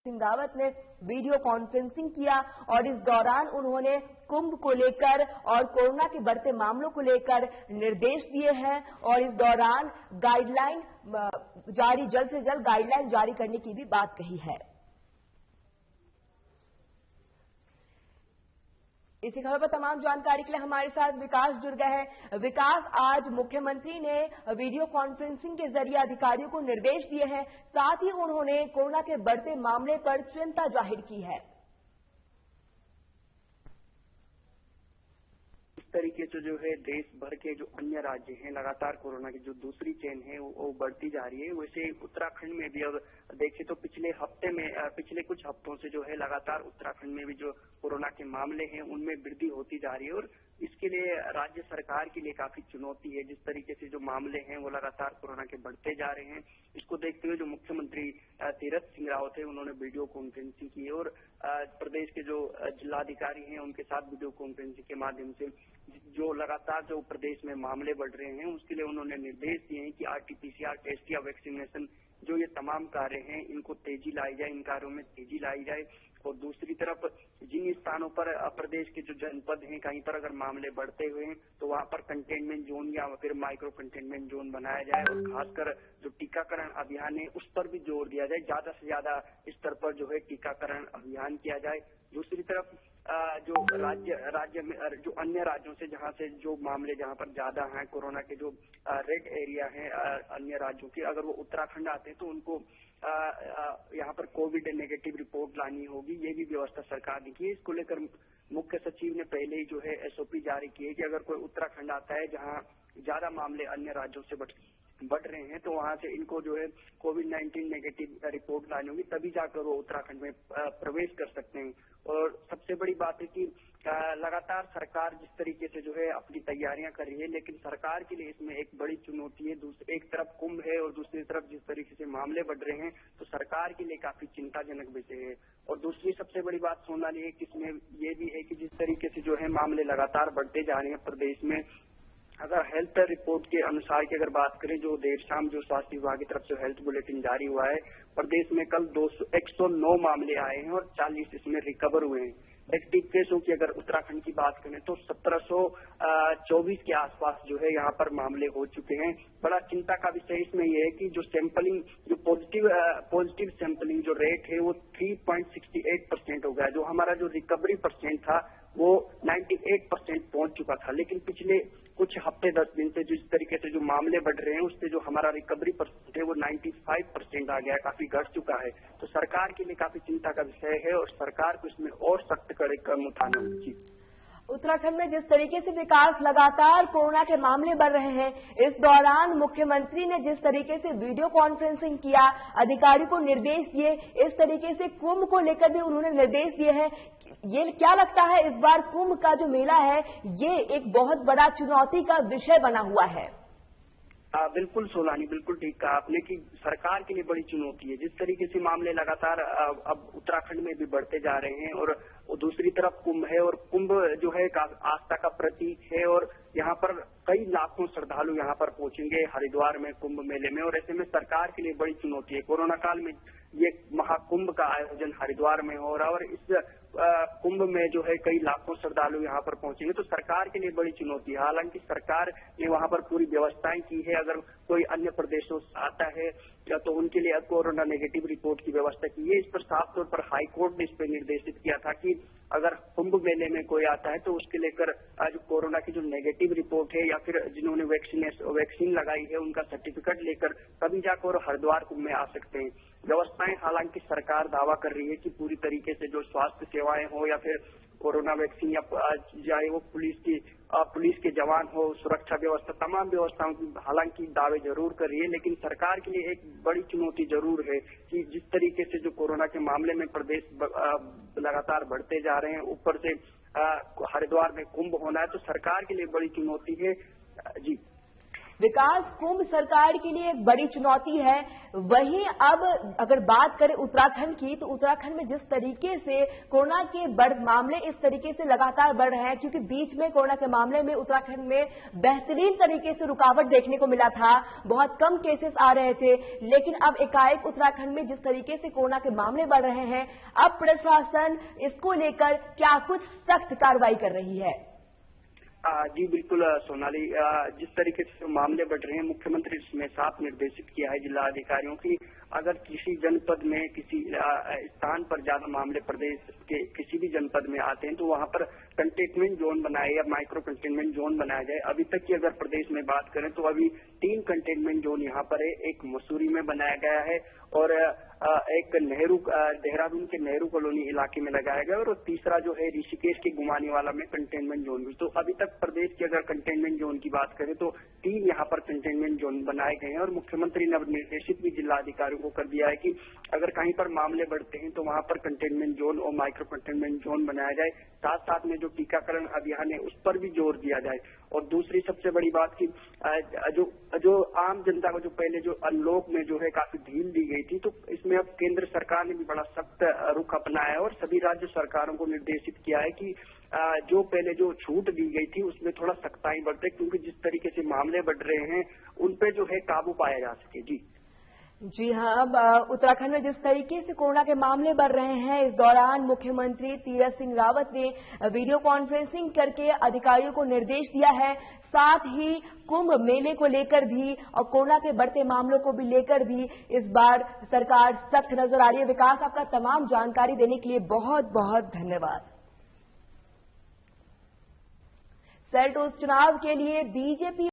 सिंह रावत ने video conferencing किया और इस दौरान उन्होंने कुंभ को लेकर और कोरोना के बढ़ते मामलों को लेकर निर्देश दिए हैं और इस दौरान गाइडलाइन जल्द से जल्द गाइडलाइन जारी करने की भी बात कही है। इसी खबर पर तमाम जानकारी के लिए हमारे साथ विकास जुड़ गए हैं। विकास, आज मुख्यमंत्री ने वीडियो कॉन्फ्रेंसिंग के जरिए अधिकारियों को निर्देश दिए हैं, साथ ही उन्होंने कोरोना के बढ़ते मामले पर चिंता जाहिर की है। तरीके से जो है देश भर के जो अन्य राज्य हैं लगातार कोरोना की जो दूसरी चेन है वो बढ़ती जा रही है। वैसे उत्तराखंड में भी अब देखें तो पिछले कुछ हफ्तों से जो है लगातार उत्तराखंड में भी जो कोरोना के मामले हैं उनमें वृद्धि होती जा रही है और इसके लिए राज्य सरकार के लिए काफी चुनौती है। जिस तरीके से जो मामले हैं वो लगातार कोरोना के बढ़ते जा रहे हैं, इसको देखते हुए जो मुख्यमंत्री तीरथ सिंह रावत है उन्होंने वीडियो कॉन्फ्रेंसिंग की और प्रदेश के जो जिलाधिकारी हैं उनके साथ वीडियो कॉन्फ्रेंसिंग के माध्यम से जो लगातार जो प्रदेश में मामले बढ़ रहे हैं उसके लिए उन्होंने निर्देश दिए हैं कि आरटीपीसीआर टेस्ट या वैक्सीनेशन जो ये तमाम कार्य हैं इनको तेजी लाई जाए, इन कार्यों में तेजी लाई जाए। और दूसरी तरफ जिन स्थानों पर प्रदेश के जो जनपद हैं कहीं पर अगर मामले बढ़ते हुए हैं तो वहां पर कंटेनमेंट जोन या फिर माइक्रो कंटेनमेंट जोन बनाया जाए और खासकर जो टीकाकरण अभियान है उस पर भी जोर दिया जाए, ज्यादा से ज्यादा स्तर पर जो है टीकाकरण अभियान किया जाए। दूसरी तरफ जो राज्य में जो अन्य राज्यों से जहां से जो मामले जहां पर ज्यादा हैं कोरोना के जो रेड एरिया है अन्य राज्यों के, अगर वो उत्तराखंड आते हैं तो उनको यहाँ पर कोविड नेगेटिव रिपोर्ट लानी होगी। ये भी व्यवस्था सरकार ने की है। इसको लेकर मुख्य सचिव ने पहले ही जो है एसओपी जारी की है कि अगर कोई उत्तराखंड आता है जहाँ ज्यादा मामले अन्य राज्यों से बढ़ रहे हैं तो वहां से इनको जो है कोविड-19 नेगेटिव रिपोर्ट लानी होगी, तभी जाकर वो उत्तराखंड में प्रवेश कर सकते हैं। और सबसे बड़ी बात है कि लगातार सरकार जिस तरीके से जो है अपनी तैयारियां कर रही है, लेकिन सरकार के लिए इसमें एक बड़ी चुनौती है। एक तरफ कुंभ है और दूसरी तरफ जिस तरीके से मामले बढ़ रहे हैं तो सरकार के लिए काफी चिंताजनक विषय है। और दूसरी सबसे बड़ी बात सोनाली है कि इसमें ये भी है कि जिस तरीके से जो है मामले लगातार बढ़ते जा रहे हैं प्रदेश में, अगर हेल्थ रिपोर्ट के अनुसार की अगर बात करें जो देर शाम जो स्वास्थ्य विभाग की तरफ से हेल्थ बुलेटिन जारी हुआ है, प्रदेश में कल 109 मामले आए हैं और 40 इसमें रिकवर हुए हैं। एक्टिव केसों की अगर उत्तराखंड की बात करें तो 1724 के आसपास जो है यहाँ पर मामले हो चुके हैं। बड़ा चिंता का विषय इसमें यह है कि जो सैंपलिंग जो पॉजिटिव सैंपलिंग जो रेट है वो 3.68% हो गया। जो हमारा जो रिकवरी परसेंट था वो 98% पहुंच चुका था, लेकिन पिछले कुछ हफ्ते 10 दिन से जिस तरीके से जो मामले बढ़ रहे हैं उससे जो हमारा रिकवरी परसेंट है वो 95% आ गया, काफी घट चुका है। तो सरकार के लिए काफी चिंता का विषय है और सरकार को इसमें और सख्त कदम उठाना चाहिए। उत्तराखंड में जिस तरीके से विकास लगातार कोरोना के मामले बढ़ रहे हैं, इस दौरान मुख्यमंत्री ने जिस तरीके से वीडियो कॉन्फ्रेंसिंग किया, अधिकारी को निर्देश दिए, इस तरीके से कुंभ को लेकर भी उन्होंने निर्देश दिए हैं। ये क्या लगता है इस बार कुंभ का जो मेला है ये एक बहुत बड़ा चुनौती का विषय बना हुआ है? बिल्कुल सोनानी, बिल्कुल ठीक कहा आपने कि सरकार के लिए बड़ी चुनौती है। जिस तरीके से मामले लगातार अब उत्तराखंड में भी बढ़ते जा रहे हैं और दूसरी तरफ कुंभ है और कुंभ जो है आस्था का प्रतीक है और यहाँ पर कई लाखों श्रद्धालु यहाँ पर पहुंचेंगे हरिद्वार में कुंभ मेले में, और ऐसे में सरकार के लिए बड़ी चुनौती है। कोरोना काल में ये महाकुंभ का आयोजन हरिद्वार में हो रहा है और इस कुंभ में जो है कई लाखों श्रद्धालु यहाँ पर पहुंचेंगे, तो सरकार के लिए बड़ी चुनौती है। हालांकि सरकार ने वहाँ पर पूरी व्यवस्थाएं की है। अगर कोई अन्य प्रदेशों से आता है तो उनके लिए कोरोना नेगेटिव रिपोर्ट की व्यवस्था की है। इस पर साफ तौर पर हाईकोर्ट ने इस पर निर्देशित किया था कि अगर कुंभ मेले में कोई आता है तो उसके लेकर जो कोरोना की जो नेगेटिव रिपोर्ट है या फिर जिन्होंने वैक्सीन लगाई है उनका सर्टिफिकेट लेकर तभी जाकर हरिद्वार कुंभ में आ सकते हैं। व्यवस्थाएं हालांकि सरकार दावा कर रही है कि पूरी तरीके से जो स्वास्थ्य सेवाएं हो या फिर कोरोना वैक्सीन या चाहे वो पुलिस के जवान हो, सुरक्षा व्यवस्था, तमाम व्यवस्थाओं की हालांकि दावे जरूर कर रही है, लेकिन सरकार के लिए एक बड़ी चुनौती जरूर है कि जिस तरीके से जो कोरोना के मामले में प्रदेश लगातार बढ़ते जा रहे हैं, ऊपर से हरिद्वार में कुंभ होना है, तो सरकार के लिए बड़ी चुनौती है। जी विकास कुंभ सरकार के लिए एक बड़ी चुनौती है। वहीं अब अगर बात करें उत्तराखंड की, तो उत्तराखंड में जिस तरीके से कोरोना के मामले इस तरीके से लगातार बढ़ रहे हैं, क्योंकि बीच में कोरोना के मामले में उत्तराखंड में बेहतरीन तरीके से रुकावट देखने को मिला था, बहुत कम केसेस आ रहे थे, लेकिन अब एकाएक उत्तराखंड में जिस तरीके से कोरोना के मामले बढ़ रहे हैं, अब प्रशासन इसको लेकर क्या कुछ सख्त कार्रवाई कर रही है? जी बिल्कुल सोनाली, जिस तरीके से मामले बढ़ रहे हैं, मुख्यमंत्री इसमें साफ निर्देशित किया है जिला अधिकारियों की, अगर किसी जनपद में किसी स्थान पर ज्यादा मामले प्रदेश के किसी भी जनपद में आते हैं तो वहां पर कंटेनमेंट जोन बनाए या माइक्रो कंटेनमेंट जोन बनाया जाए। अभी तक की अगर प्रदेश में बात करें तो अभी 3 कंटेनमेंट जोन यहाँ पर है। एक मसूरी में बनाया गया है और एक देहरादून के नेहरू कॉलोनी इलाके में लगाया गया और तीसरा जो है ऋषिकेश के गुमानीवाला में कंटेनमेंट जोन भी। तो अभी तक प्रदेश की अगर कंटेनमेंट जोन की बात करें तो 3 यहाँ पर कंटेनमेंट जोन बनाए गए हैं और मुख्यमंत्री ने अब निर्देशित भी जिला अधिकारियों को कर दिया है कि अगर कहीं पर मामले बढ़ते हैं तो वहां पर कंटेनमेंट जोन और माइक्रो कंटेनमेंट जोन बनाया जाए। साथ साथ में जो टीकाकरण अभियान है उस पर भी जोर दिया जाए। और दूसरी सबसे बड़ी बात की जो आम जनता को जो पहले जो अनलॉक में जो है काफी ढील दी गई थी, तो इसमें अब केंद्र सरकार ने भी बड़ा सख्त रुख अपनाया है और सभी राज्य सरकारों को निर्देशित किया है कि जो पहले जो छूट दी गई थी उसमें थोड़ा सख्ताई बरते, क्योंकि जिस तरीके से मामले बढ़ रहे हैं उन पे जो है काबू पाया जा सके। जी हाँ, उत्तराखंड में जिस तरीके से कोरोना के मामले बढ़ रहे हैं, इस दौरान मुख्यमंत्री तीरथ सिंह रावत ने वीडियो कॉन्फ्रेंसिंग करके अधिकारियों को निर्देश दिया है। साथ ही कुंभ मेले को लेकर भी और कोरोना के बढ़ते मामलों को भी लेकर भी इस बार सरकार सख्त नजर आ रही है। विकास, आपका तमाम जानकारी देने के लिए बहुत बहुत धन्यवाद। सेल्टोस चुनाव के लिए बीजेपी